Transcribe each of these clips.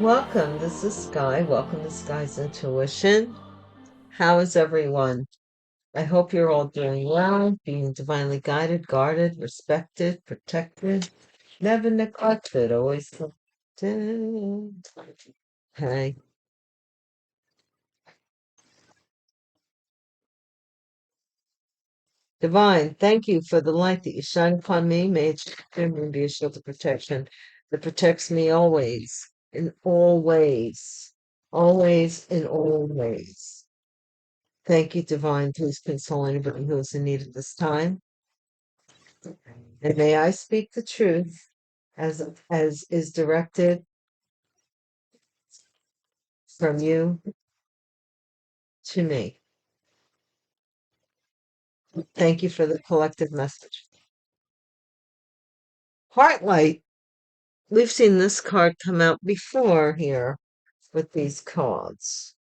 Welcome, this is Sky. Welcome to Sky's Intuition. How is everyone? I hope you're all doing well, being divinely guided, guarded, respected, protected, never neglected, always lifted. Hey, Divine, thank you for the light that you shine upon me. May it shine and be a shield of protection that protects me always, in all ways, always, in all ways. Thank you, Divine. Please console anybody who is in need at this time. And may I speak the truth as is directed from you to me. Thank you for the collective message. Heartlight. We've seen this card come out before here with these cards.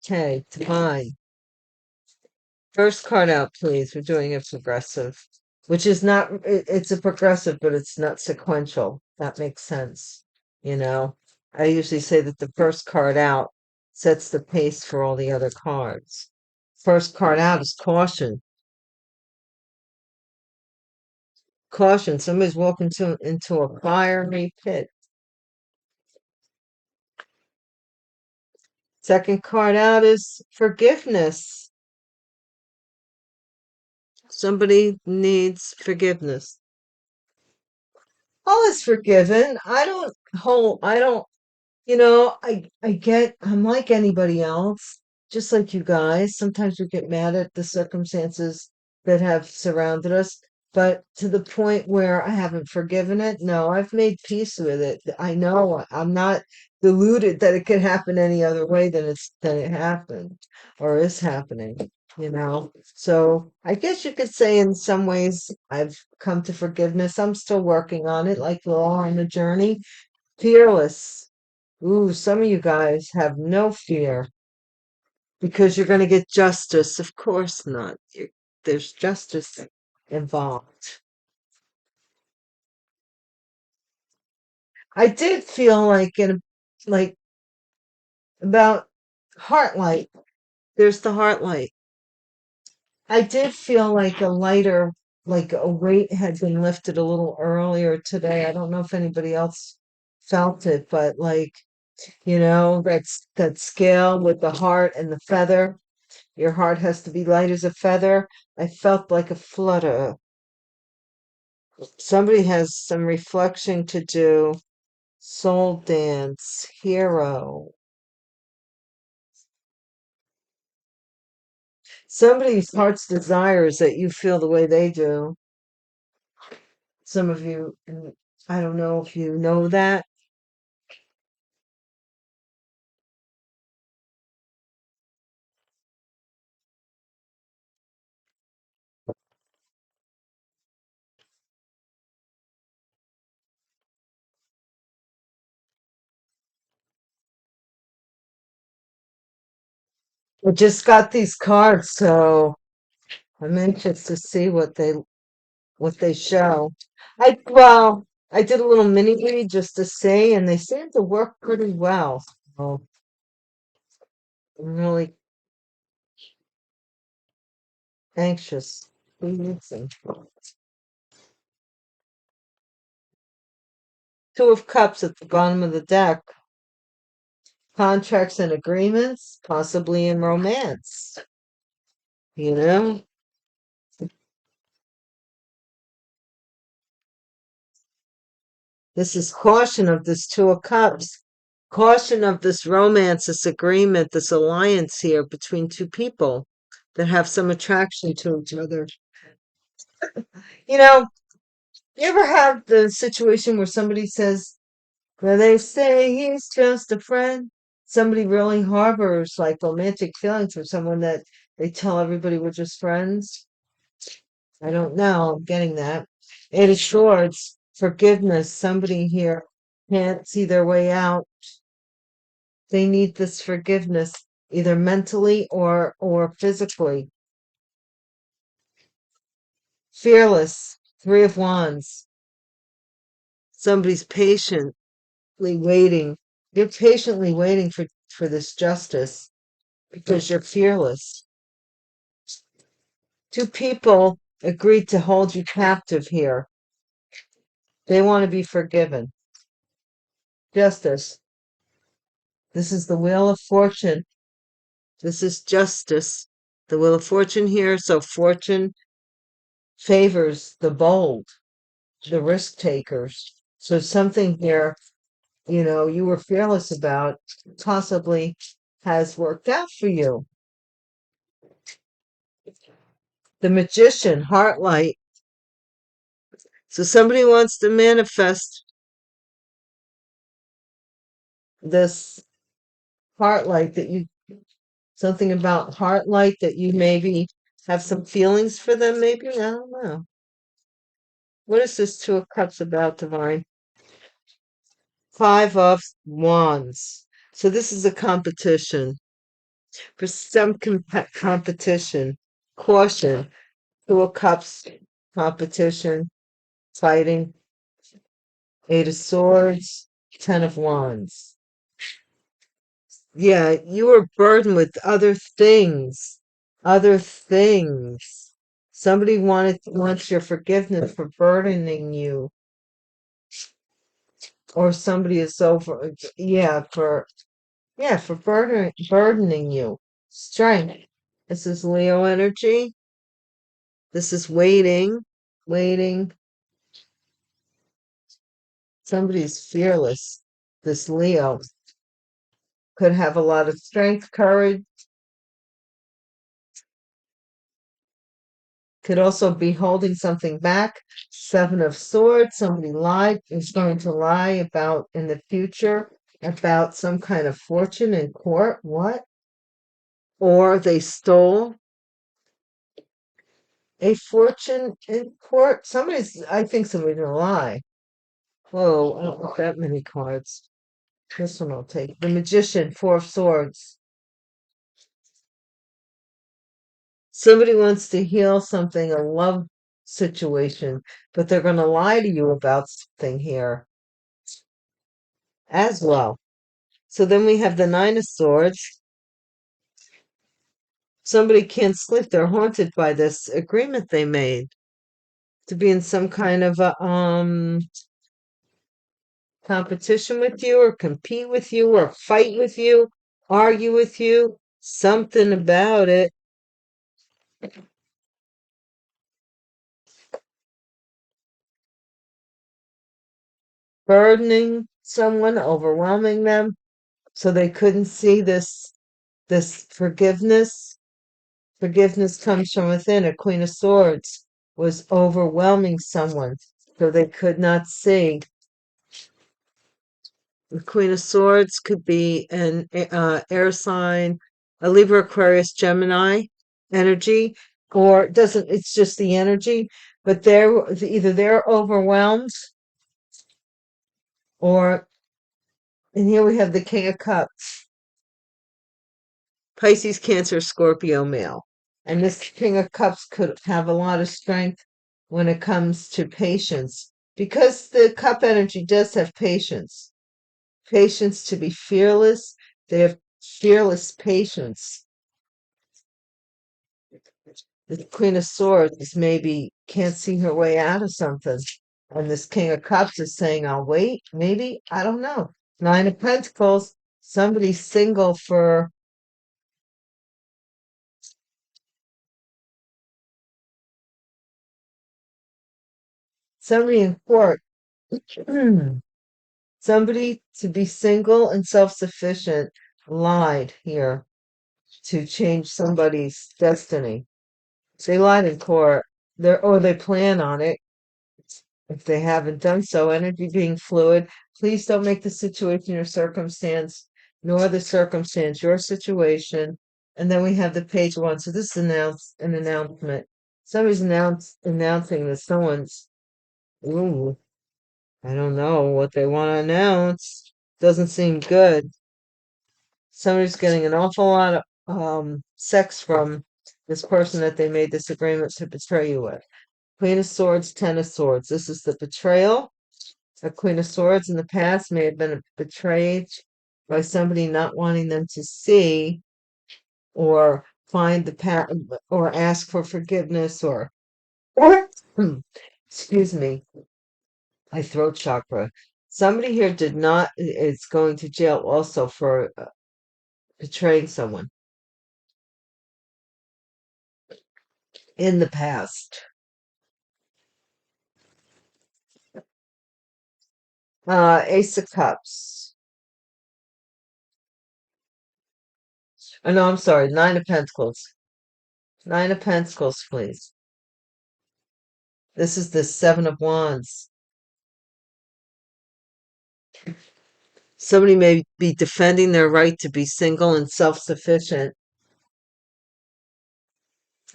Okay, Divine. First card out, please. We're doing a progressive, which is not, it's a progressive, but it's not sequential. That makes sense. You know, I usually say that the first card out sets the pace for all the other cards. First card out is caution. Caution, somebody's walking into a fiery pit. Second card out is forgiveness. Somebody needs forgiveness. All is forgiven. I don't, I'm like anybody else, just like you guys. Sometimes we get mad at the circumstances that have surrounded us, but to the point where I haven't forgiven it, no, I've made peace with it. I know I'm not deluded that it could happen any other way than it happened or is happening. So I guess you could say in some ways I've come to forgiveness. I'm still working on it, like we're all on the journey. Fearless. Ooh, some of you guys have no fear because you're going to get justice. Of course not. There's justice involved. I did feel like about Heartlight. There's the Heartlight. I did feel like like a weight had been lifted a little earlier today. I don't know if anybody else felt it, but that scale with the heart and the feather. Your heart has to be light as a feather. I felt like a flutter. Somebody has some reflection to do. Soul dance, hero. Somebody's heart's desire is that you feel the way they do. Some of you, I don't know if you know that. I just got these cards, so I'm anxious to see what they show. I did a little mini read just to see, and they seem to work pretty well. So I'm really anxious. Amazing. Two of Cups at the bottom of the deck. Contracts and agreements, possibly in romance. You know, this is caution of this Two of Cups. Caution of this romance, this agreement, this alliance here between two people that have some attraction to each other. You know, you ever have the situation where somebody says, well, they say he's just a friend. Somebody really harbors like romantic feelings for someone that they tell everybody we're just friends. I don't know. I'm getting that. Eight of Swords, forgiveness. Somebody here can't see their way out. They need this forgiveness. either mentally or physically. Fearless, Three of Wands. Somebody's patiently waiting. You're patiently waiting for this justice because you're fearless. Two people agreed to hold you captive here. They want to be forgiven. Justice. This is the Wheel of Fortune. This is justice. The Wheel of Fortune here. So fortune favors the bold, the risk takers. So something here, you were fearless about possibly has worked out for you. The Magician, Heartlight. So somebody wants to manifest this Heartlight something about Heartlight that you maybe have some feelings for them, maybe? I don't know. What is this Two of Cups about, Divine? Five of Wands. So this is a competition. For some competition. Caution. Two of Cups, competition, fighting. Eight of Swords, Ten of Wands. Yeah, you were burdened with other things. Other things. Somebody wants your forgiveness for burdening you. Or somebody is for burdening you. Strength. This is Leo energy. This is waiting. Waiting. Somebody's fearless. This Leo could have a lot of strength, courage. Could also be holding something back. Seven of Swords. Somebody is going to lie about in the future about some kind of fortune in court. What? Or they stole a fortune in court. I think somebody's gonna lie. Whoa, I don't want that many cards. This one I'll take. The Magician, Four of Swords. Somebody wants to heal something, a love situation, but they're going to lie to you about something here as well. So then we have the Nine of Swords. Somebody can't sleep. They're haunted by this agreement they made to be in some kind of a competition with you or compete with you or fight with you, argue with you, something about it. Burdening someone, overwhelming them, so they couldn't see this forgiveness. Forgiveness comes from within. A Queen of Swords was overwhelming someone, so they could not see. The Queen of Swords could be an air sign, a Libra, Aquarius, Gemini energy, or doesn't. It's just the energy, but they're overwhelmed, or and here we have the King of Cups, Pisces, Cancer, Scorpio, male, and this King of Cups could have a lot of strength when it comes to patience, because the Cup energy does have patience. Patience to be fearless. They have fearless patience. The Queen of Swords maybe can't see her way out of something. And this King of Cups is saying, I'll wait. Maybe. I don't know. Nine of Pentacles. Somebody's single for somebody in court. Somebody to be single and self-sufficient lied here to change somebody's destiny. They lied in court. They plan on it. If they haven't done so, energy being fluid, please don't make the situation your circumstance, nor the circumstance your situation. And then we have the page one. So this is an announcement. Somebody's announcing that someone's, ooh, I don't know what they want to announce. Doesn't seem good. somebody's getting an awful lot of sex from this person that they made this agreement to betray you with. Queen of Swords, Ten of Swords. This is the betrayal. A Queen of Swords in the past may have been betrayed by somebody not wanting them to see or find the or ask for forgiveness or excuse me, my throat chakra. Somebody here did not is going to jail also for betraying someone in the past. Ace of Cups. Oh, no, I'm sorry. Nine of Pentacles. Nine of Pentacles, please. This is the Seven of Wands. Somebody may be defending their right to be single and self-sufficient,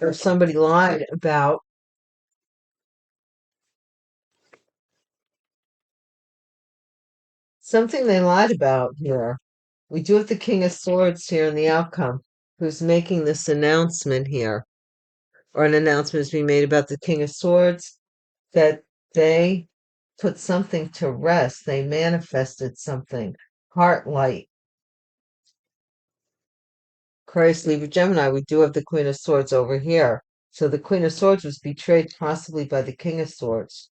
or somebody lied about something they lied about here. We do have the King of Swords here in the outcome, who's making this announcement here, or an announcement is being made about the King of Swords, that they put something to rest. They manifested something. Heart light. Christ, Libra, Gemini, we do have the Queen of Swords over here. So the Queen of Swords was betrayed possibly by the King of Swords.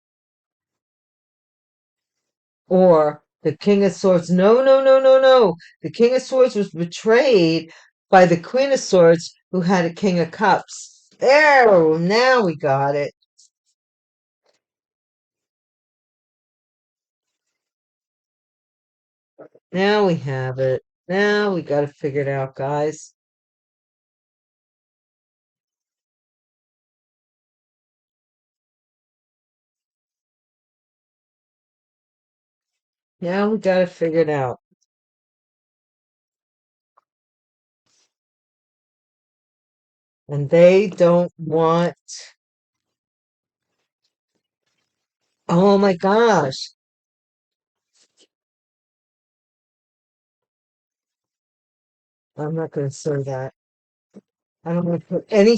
Or the King of Swords. No, no, no, no, no. The King of Swords was betrayed by the Queen of Swords who had a King of Cups. There, now we got it. Now we have it. Now we got it figured out, guys. Now we got it figured out. And they don't want. Oh my gosh. I'm not going to say that. I don't want to put any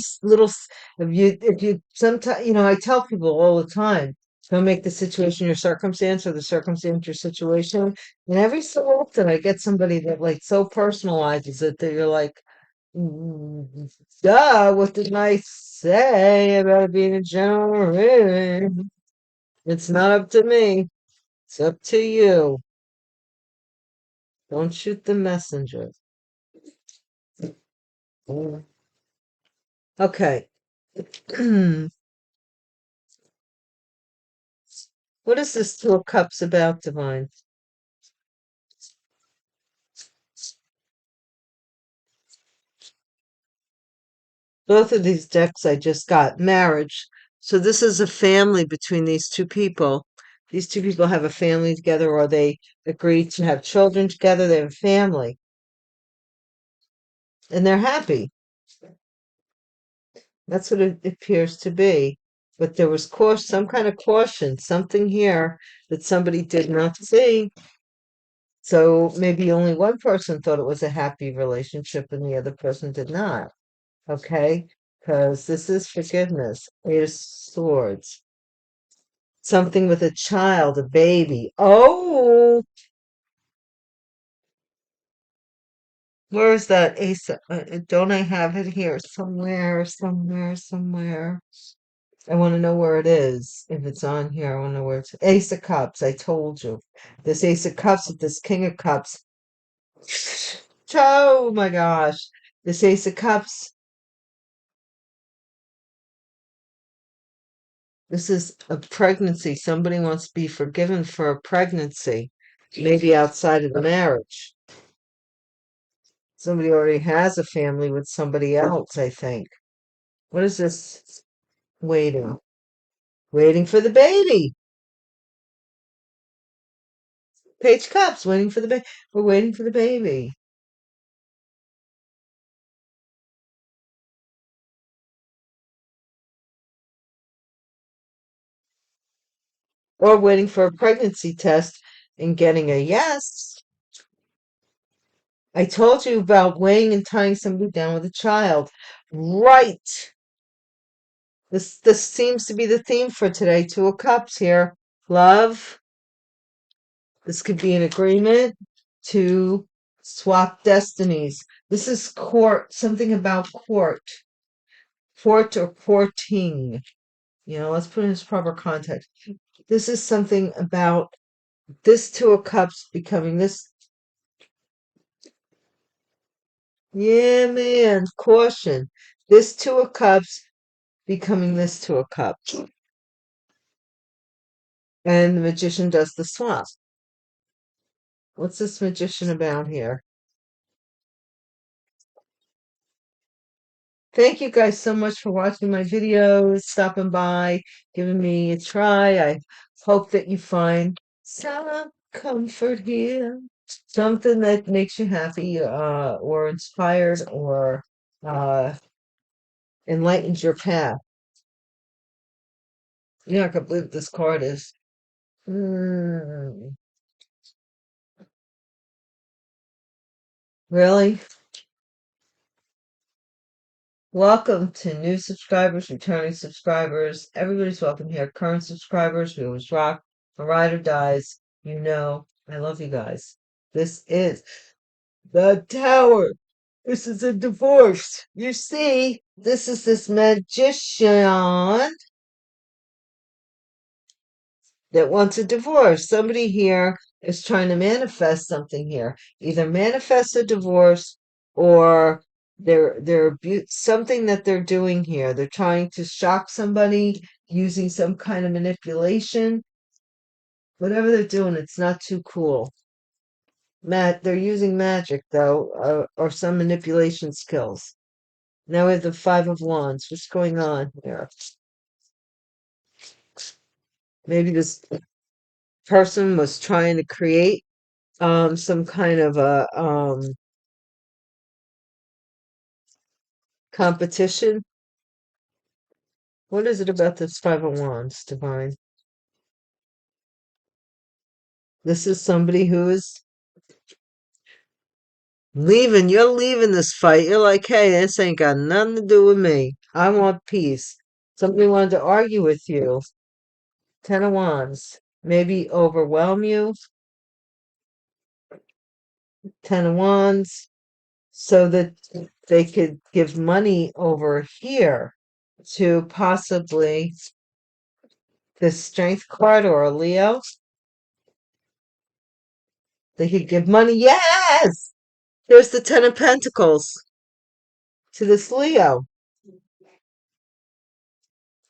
if you sometimes, I tell people all the time, don't make the situation your circumstance or the circumstance your situation. And every so often I get somebody that like so personalizes it that you're like, "Mm, duh, what did I say about it being a general reading? It's not up to me. It's up to you. Don't shoot the messenger." Mm. Okay. What is this Two of Cups about, Divine? Both of these decks I just got. Marriage. So this is a family between these two people. These two people have a family together, or they agreed to have children together. They have a family, and they're happy. That's what it appears to be. But there was some kind of caution, something here that somebody did not see. So maybe only one person thought it was a happy relationship and the other person did not. Okay? Because this is forgiveness. Eight of Swords. Something with a child, a baby. Oh, where is that ace? Don't I have it here somewhere, somewhere, somewhere? I want to know where it is. If it's on here, I want to know where it's. Ace of Cups. I told you. This Ace of Cups with this King of Cups. Oh my gosh. This Ace of Cups. This is a pregnancy. Somebody wants to be forgiven for a pregnancy, maybe outside of the marriage. Somebody already has a family with somebody else, I think. What is this? Waiting. Waiting for the baby. Page Cups, waiting for the baby. We're waiting for the baby. Or waiting for a pregnancy test and getting a yes. I told you about weighing and tying somebody down with a child. Right. This seems to be the theme for today. Two of Cups here. Love. This could be an agreement to swap destinies. This is court, something about court. Court or courting. Let's put it in its proper context. This is something about this Two of Cups becoming this. Yeah, man, caution. This Two of Cups becoming this Two of Cups. And the Magician does the swap. What's this Magician about here? Thank you guys so much for watching my videos, stopping by, giving me a try. I hope that you find some comfort here, something that makes you happy, or inspired, or uh, enlightens your path. You're not gonna believe what this card is. Really? Welcome to new subscribers, returning subscribers. Everybody's welcome here. Current subscribers, we always rock. A ride or dies. I love you guys. This is the Tower. This is a divorce. You see, this is this magician that wants a divorce. Somebody here is trying to manifest something here. Either manifest a divorce or something that they're doing here. They're trying to shock somebody using some kind of manipulation. Whatever they're doing, it's not too cool. They're using magic though, or some manipulation skills. Now we have the Five of Wands. What's going on here? Maybe this person was trying to create some kind of a competition. What is it about this Five of Wands, Divine? This is somebody who is leaving. You're leaving this fight. You're like, hey, this ain't got nothing to do with me. I want peace. Somebody wanted to argue with you. Ten of Wands. Maybe overwhelm you. Ten of Wands. So that they could give money over here to possibly the Strength card or a Leo. They could give money. Yes! There's the Ten of Pentacles to this Leo.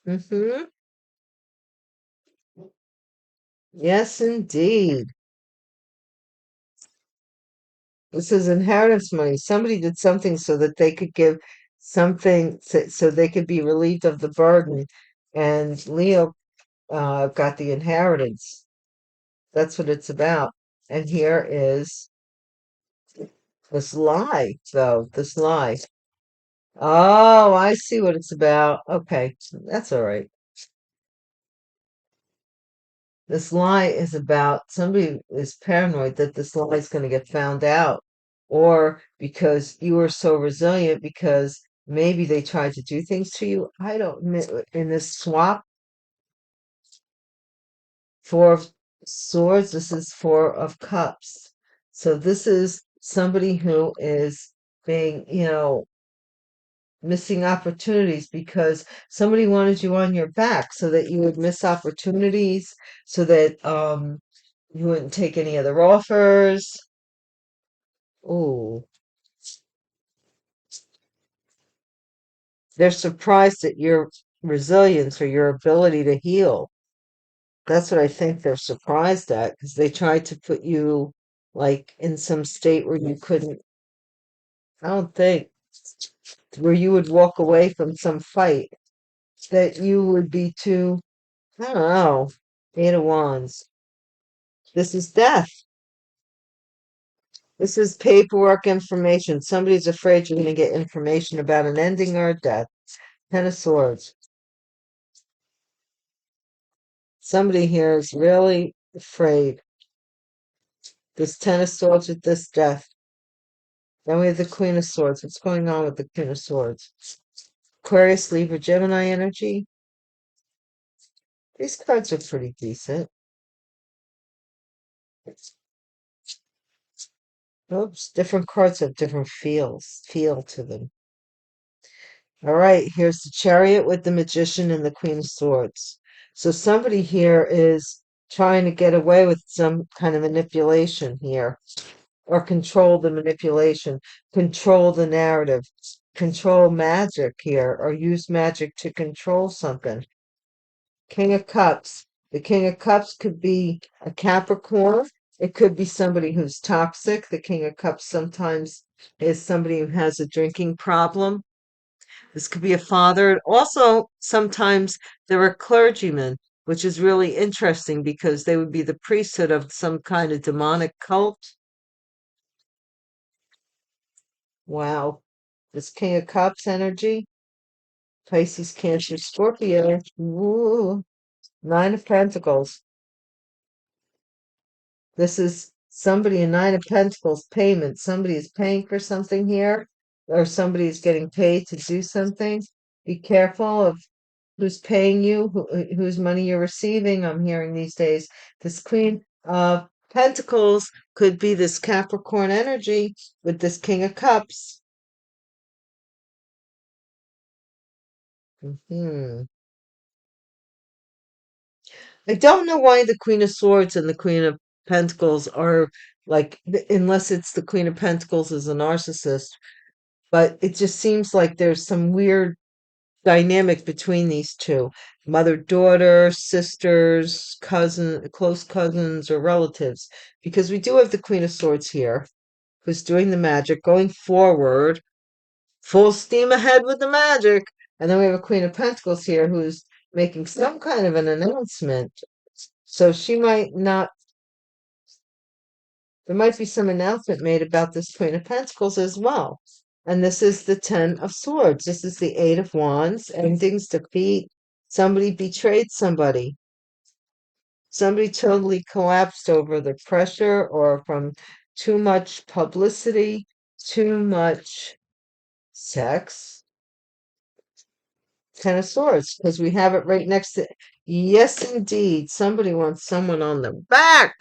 Mm-hmm. Yes, indeed. This is inheritance money. Somebody did something so that they could give something so they could be relieved of the burden. And Leo got the inheritance. That's what it's about. And here is this lie, though. This lie. Oh, I see what it's about. Okay, that's all right. This lie is about somebody is paranoid that this lie is going to get found out, or because you were so resilient, because maybe they tried to do things to you. I don't know. In this swap, Four of Swords, this is Four of Cups. So this is somebody who is being, missing opportunities because somebody wanted you on your back so that you would miss opportunities, so that you wouldn't take any other offers. Oh, they're surprised at your resilience or your ability to heal. That's what I think they're surprised at, because they tried to put you like in some state where you couldn't, I don't think, where you would walk away from some fight, that you would be too, I don't know. Eight of Wands. This is death. This is paperwork information. Somebody's afraid you're going to get information about an ending or a death. Ten of Swords. Somebody here is really afraid. This Ten of Swords with this death. Then we have the Queen of Swords. What's going on with the Queen of Swords? Aquarius, Libra, Gemini energy. These cards are pretty decent. Oops, different cards have different feel to them. All right, here's the Chariot with the Magician and the Queen of Swords. So somebody here is trying to get away with some kind of manipulation here, or control the manipulation, control the narrative, control magic here, or use magic to control something. King of Cups. The King of Cups could be a Capricorn. It could be somebody who's toxic. The King of Cups sometimes is somebody who has a drinking problem. This could be a father. Also, sometimes there are clergymen, which is really interesting because they would be the priesthood of some kind of demonic cult. Wow. This King of Cups energy. Pisces, Cancer, Scorpio. Ooh. Nine of Pentacles. This is somebody in Nine of Pentacles payment. Somebody is paying for something here, or somebody is getting paid to do something. Be careful of who's paying you, whose money you're receiving. I'm hearing these days this Queen of Pentacles could be this Capricorn energy with this King of Cups. Hmm. I don't know why the Queen of Swords and the Queen of Pentacles are like, unless it's the Queen of Pentacles is a narcissist, but it just seems like there's some weird dynamic between these two, mother daughter, sisters, close cousins, or relatives, because we do have the Queen of Swords here who's doing the magic, going forward, full steam ahead with the magic. And then we have a Queen of Pentacles here who's making some kind of an announcement. So she might not, there might be some announcement made about this Queen of Pentacles as well. And this is the Ten of Swords. This is the Eight of Wands, endings, defeat. Somebody betrayed somebody. Somebody totally collapsed over the pressure or from too much publicity, too much sex. Ten of Swords, because we have it right next to, yes, indeed. Somebody wants someone on the back,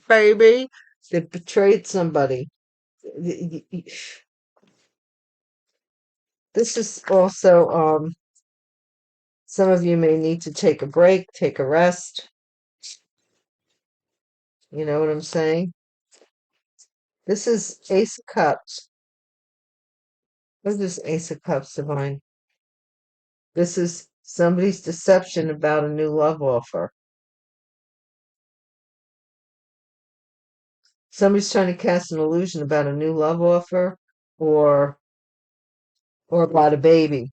baby. They betrayed somebody. This is also, some of you may need to take a break, take a rest. You know what I'm saying? This is Ace of Cups. What is this Ace of Cups, Divine? This is somebody's deception about a new love offer. Somebody's trying to cast an illusion about a new love offer or about a baby.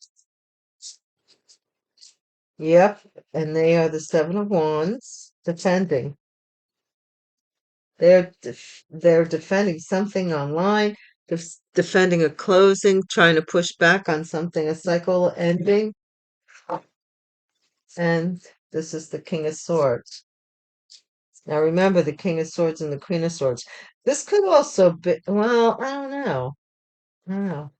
Yep, and they are the Seven of Wands defending. They're defending something online, defending a closing, trying to push back on something, a cycle ending. And this is the King of Swords. Now remember the King of Swords and the Queen of Swords. This could also be, well, I don't know. I don't know.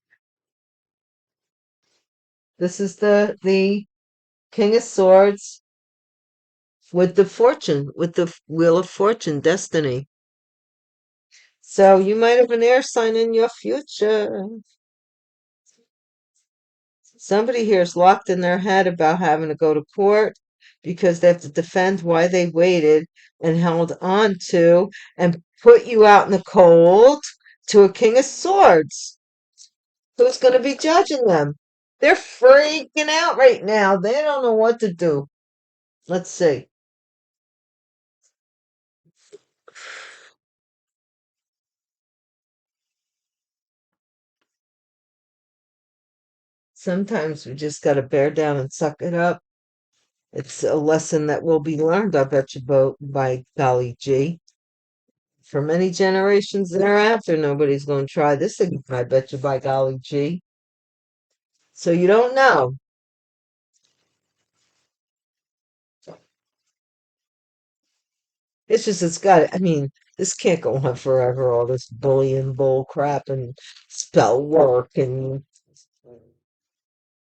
This is the King of Swords with the fortune, with the Wheel of Fortune, destiny. So you might have an air sign in your future. Somebody here is locked in their head about having to go to court because they have to defend why they waited and held on to and put you out in the cold to a King of Swords. Who's going to be judging them? They're freaking out right now. They don't know what to do. Let's see. Sometimes we just got to bear down and suck it up. It's a lesson that will be learned, I bet you, by golly gee. For many generations thereafter, nobody's going to try this again, I bet you, by golly gee. So you don't know. It's just, it's got, I mean, This can't go on forever, all this bullying bull crap and spell work and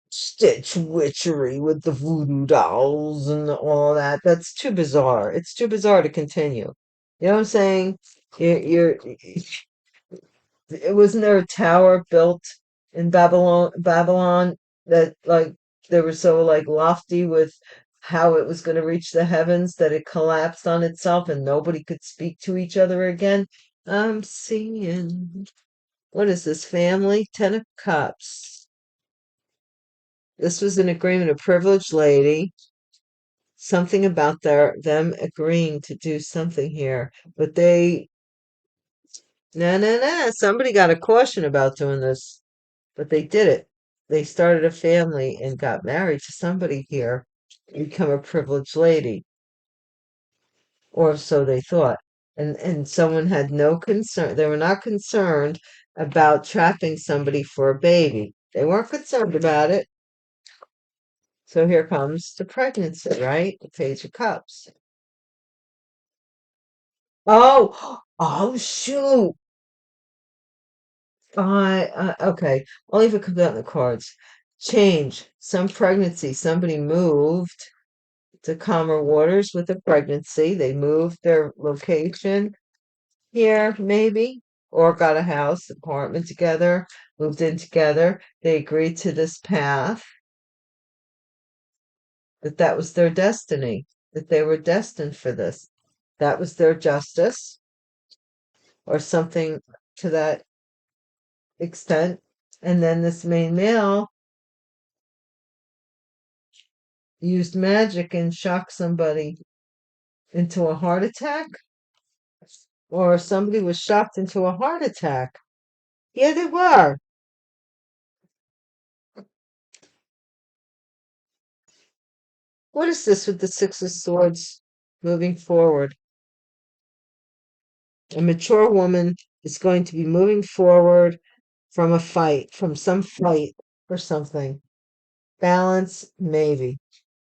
stitch witchery with the voodoo dolls and all that. That's too bizarre. It's too bizarre to continue. You know what I'm saying? It wasn't there a tower built in Babylon that like they were so like lofty with how it was going to reach the heavens that it collapsed on itself and nobody could speak to each other again. I'm seeing, what is this family? Ten of Cups. This was an agreement, a privileged lady, something about them agreeing to do something here, but no, somebody got a caution about doing this, but they did it. They started a family and got married to somebody here, become a privileged lady, or so they thought. And someone had no concern. They were not concerned about trapping somebody for a baby. They weren't concerned about it. So here comes the pregnancy, right? The Page of Cups. Oh, oh shoot. Okay. Only if it comes out in the cards. Change. Some pregnancy. Somebody moved to calmer waters with a pregnancy. They moved their location here, maybe, or got a house, apartment together, moved in together. They agreed to this path, that was their destiny, that they were destined for this. That was their justice, or something to that extent. And then this main male used magic and shocked somebody into a heart attack, or somebody was shocked into a heart attack. Yeah, they were. What is this with the Six of Swords moving forward? A mature woman is going to be moving forward from a fight, from some fight or something. Balance, maybe.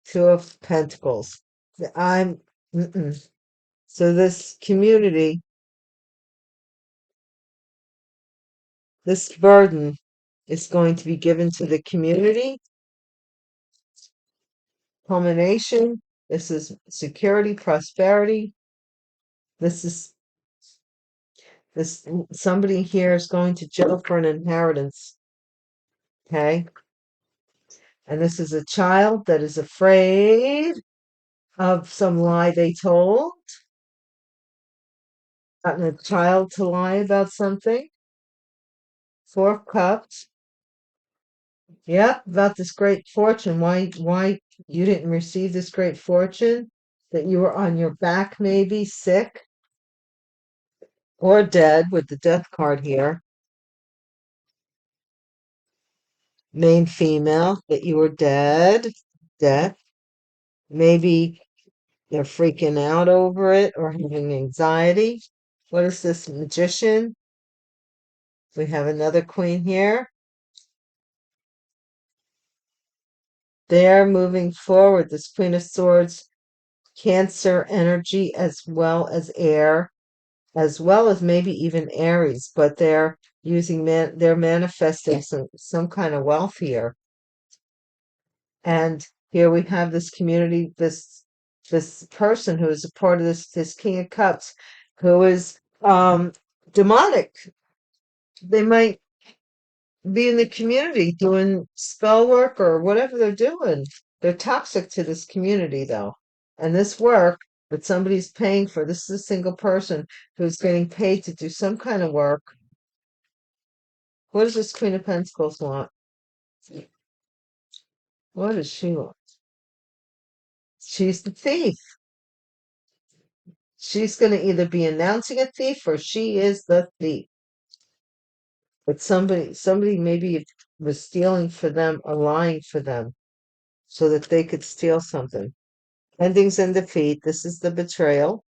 Two of Pentacles. I'm, mm-mm. So this community, this burden is going to be given to the community. Culmination. This is security, prosperity. This is this somebody here is going to jail for an inheritance. Okay. And this is a child that is afraid of some lie they told. Gotten a child to lie about something. Four of Cups. Yep, about this great fortune. Why you didn't receive this great fortune? That you were on your back, maybe sick or dead, with the death card here. Main female, that you were dead, death. Maybe they're freaking out over it or having anxiety. What is this magician? We have another queen here. They're moving forward. This Queen of Swords, Cancer energy, as well as air, as well as maybe even Aries, but they're they're manifesting some kind of wealth here. And here we have this community, this person who is a part of this King of Cups, who is demonic. They might be in the community doing spell work or whatever they're doing. They're toxic to this community, though. And this work that somebody's paying for, this is a single person who's getting paid to do some kind of work. What does this Queen of Pentacles want? What does she want? She's the thief. She's going to either be announcing a thief or she is the thief. But somebody maybe was stealing for them or lying for them so that they could steal something. Endings and defeat. This is the betrayal.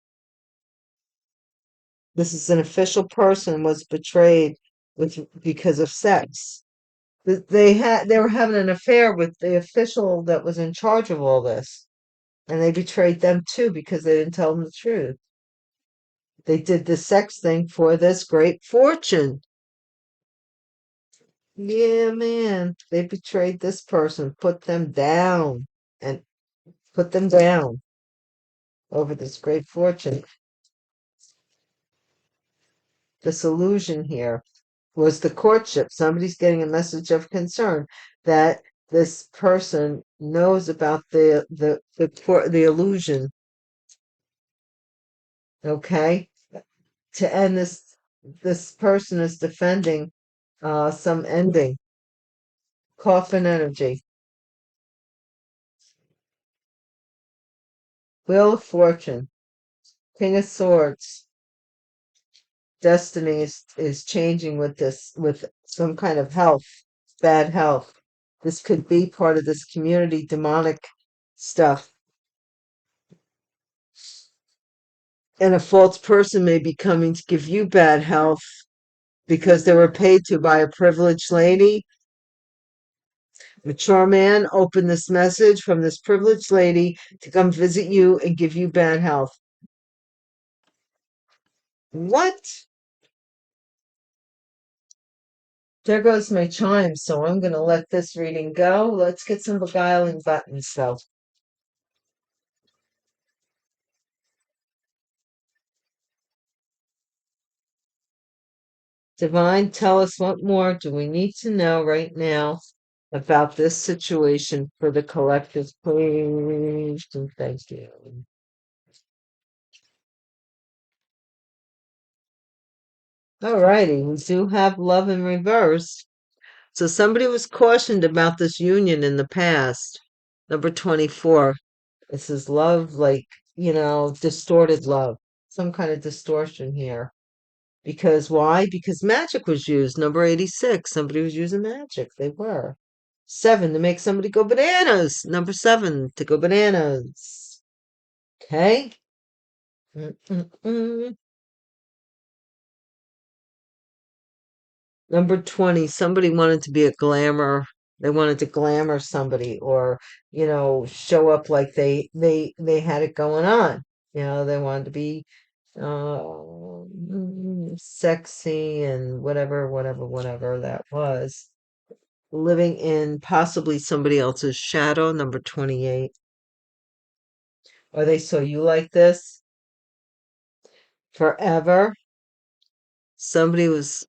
This is an official person was betrayed because of sex. They were having an affair with the official that was in charge of all this, and they betrayed them too because they didn't tell them the truth. They did the sex thing for this great fortune. Yeah, man. They betrayed this person, put them down, and put them down over this great fortune. This illusion here was the courtship. Somebody's getting a message of concern that this person knows about the illusion. Okay, to end this person is defending some ending. Coffin energy. Wheel of Fortune. King of Swords. Destiny is changing with this, with some kind of health, bad health. This could be part of this community demonic stuff. And a false person may be coming to give you bad health because they were paid to by a privileged lady. Mature man, open this message from this privileged lady to come visit you and give you bad health. What? There goes my chime, so I'm going to let this reading go. Let's get some beguiling buttons, though. Divine, tell us what more do we need to know right now about this situation for the collective, please, and thank you. All righty, we do have love in reverse. So somebody was cautioned about this union in the past. Number 24. This is love, like, distorted love. Some kind of distortion here. Because why? Because magic was used. Number 86. Somebody was using magic. They were. 7, to make somebody go bananas. Number 7, to go bananas. Okay. Mm-mm-mm. Number 20, somebody wanted to be a glamour. They wanted to glamour somebody, or, show up like they had it going on. They wanted to be sexy and whatever that was. Living in possibly somebody else's shadow. Number 28. Or they saw you like this forever. Somebody was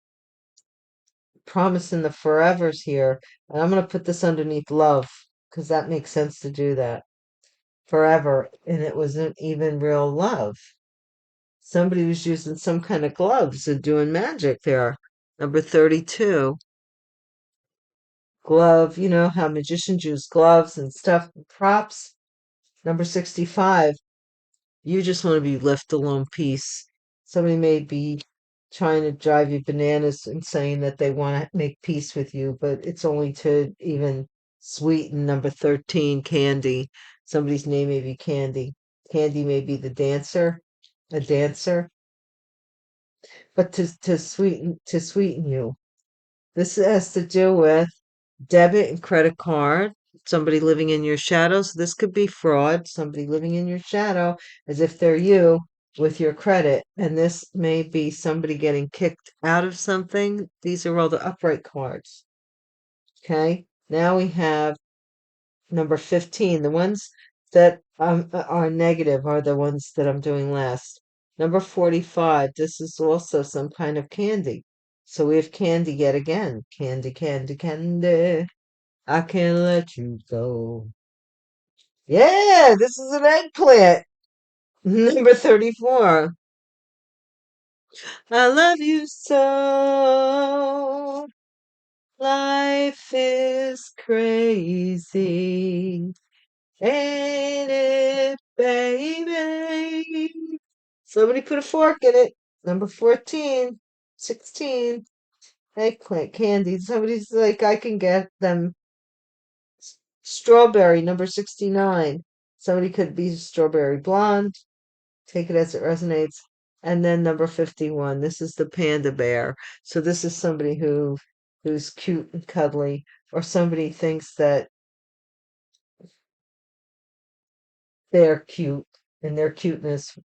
promising the forevers here. And I'm going to put this underneath love because that makes sense to do that. Forever. And it wasn't even real love. Somebody was using some kind of gloves and doing magic there. Number 32. Glove, how magicians use gloves and stuff, props. Number 65. You just want to be left alone, peace. Somebody may be trying to drive you bananas and saying that they want to make peace with you, but it's only to even sweeten. Number 13, Candy. Somebody's name may be Candy. Candy may be a dancer, but to sweeten you. This has to do with debit and credit card. Somebody living in your shadows. This could be fraud. Somebody living in your shadow as if they're you with your credit. And this may be somebody getting kicked out of something. These are all the upright cards. Okay. Now we have number 15. The ones that are negative are the ones that I'm doing last. Number 45. This is also some kind of candy. So we have candy yet again. Candy, candy, candy. I can't let you go. Yeah, this is an eggplant. Number 34. I love you so. Life is crazy. Ain't it, baby? Somebody put a fork in it. Number 14. 16. Eggplant candy. Somebody's like, I can get them. Strawberry, number 69. Somebody could be strawberry blonde. Take it as it resonates. And then number 51. This is the panda bear. So this is somebody who's cute and cuddly, or somebody thinks that they're cute, and their cuteness.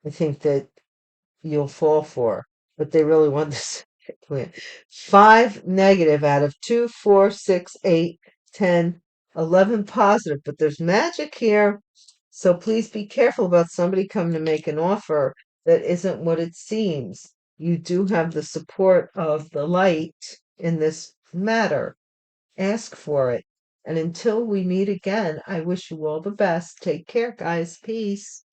I think that you'll fall for. But they really want this plan. 5 negative out of 2, 4, 6, 8, 10, 11 positive. But there's magic here. So please be careful about somebody coming to make an offer that isn't what it seems. You do have the support of the light in this matter. Ask for it. And until we meet again, I wish you all the best. Take care, guys. Peace.